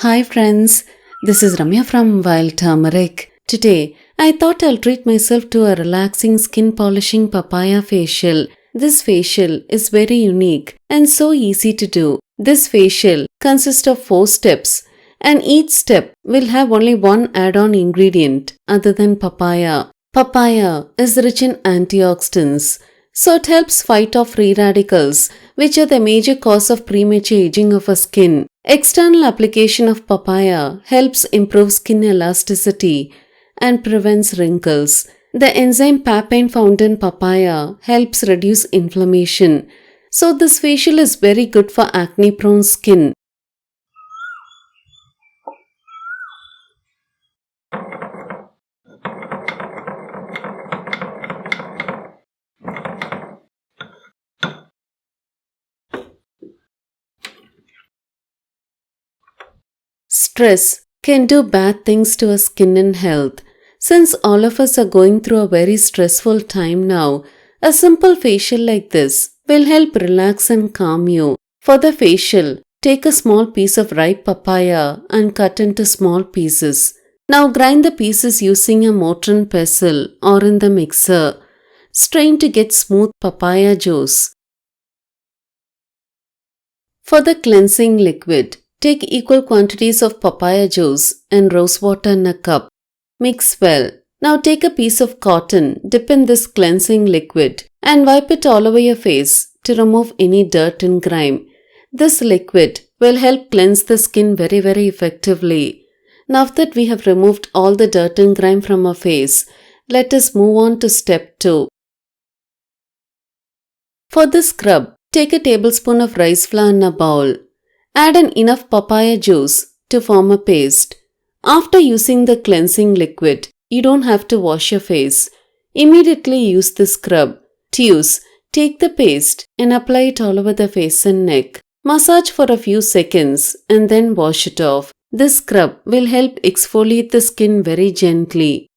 Hi friends, this is Ramya from Wild Turmeric. Today, I thought I'll treat myself to a relaxing skin polishing papaya facial. This facial is very unique and so easy to do. This facial consists of 4 steps and each step will have only one add-on ingredient other than papaya. Papaya is rich in antioxidants, so it helps fight off free radicals, which are the major cause of premature aging of our skin. External application of papaya helps improve skin elasticity and prevents wrinkles. The enzyme papain found in papaya helps reduce inflammation. So this facial is very good for acne-prone skin. Stress can do bad things to our skin and health. Since all of us are going through a very stressful time now, a simple facial like this will help relax and calm you. For the facial, take a small piece of ripe papaya and cut into small pieces. Now grind the pieces using a mortar and pestle or in the mixer. Strain to get smooth papaya juice. For the cleansing liquid, take equal quantities of papaya juice and rose water in a cup. Mix well. Now take a piece of cotton, dip in this cleansing liquid and wipe it all over your face to remove any dirt and grime. This liquid will help cleanse the skin very effectively. Now that we have removed all the dirt and grime from our face, let us move on to step 2. For the scrub, take a tablespoon of rice flour in a bowl. Add in enough papaya juice to form a paste. After using the cleansing liquid, you don't have to wash your face. Immediately use the scrub. To use, take the paste and apply it all over the face and neck. Massage for a few seconds and then wash it off. This scrub will help exfoliate the skin very gently.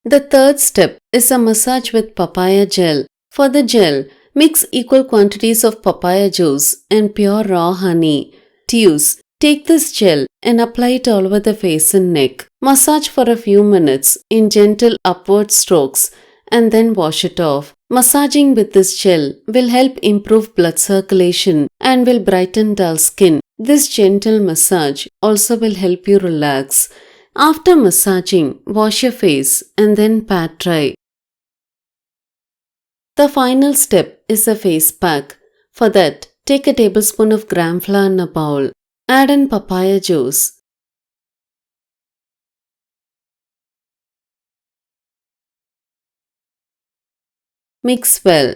The third step is a massage with papaya gel. For the gel, mix equal quantities of papaya juice and pure raw honey. To use, take this gel and apply it all over the face and neck. Massage for a few minutes in gentle upward strokes and then wash it off. Massaging with this gel will help improve blood circulation and will brighten dull skin. This gentle massage also will help you relax. After massaging, wash your face and then pat dry. The final step is a face pack. For that, take a tablespoon of gram flour in a bowl. Add in papaya juice. Mix well.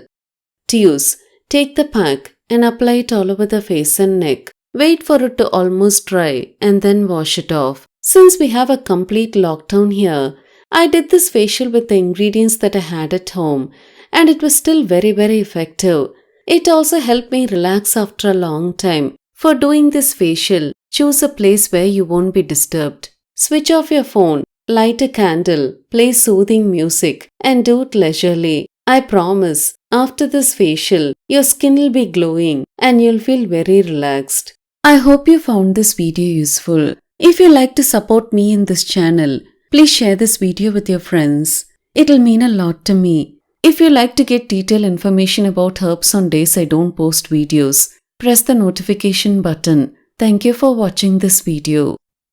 To use, take the pack and apply it all over the face and neck. Wait for it to almost dry and then wash it off. Since we have a complete lockdown here, I did this facial with the ingredients that I had at home and it was still very effective. It also helped me relax after a long time. For doing this facial, choose a place where you won't be disturbed. Switch off your phone, light a candle, play soothing music and do it leisurely. I promise, after this facial, your skin will be glowing and you'll feel very relaxed. I hope you found this video useful. If you like to support me in this channel, please share this video with your friends. It'll mean a lot to me. If you like to get detailed information about herbs on days I don't post videos, press the notification button. Thank you for watching this video.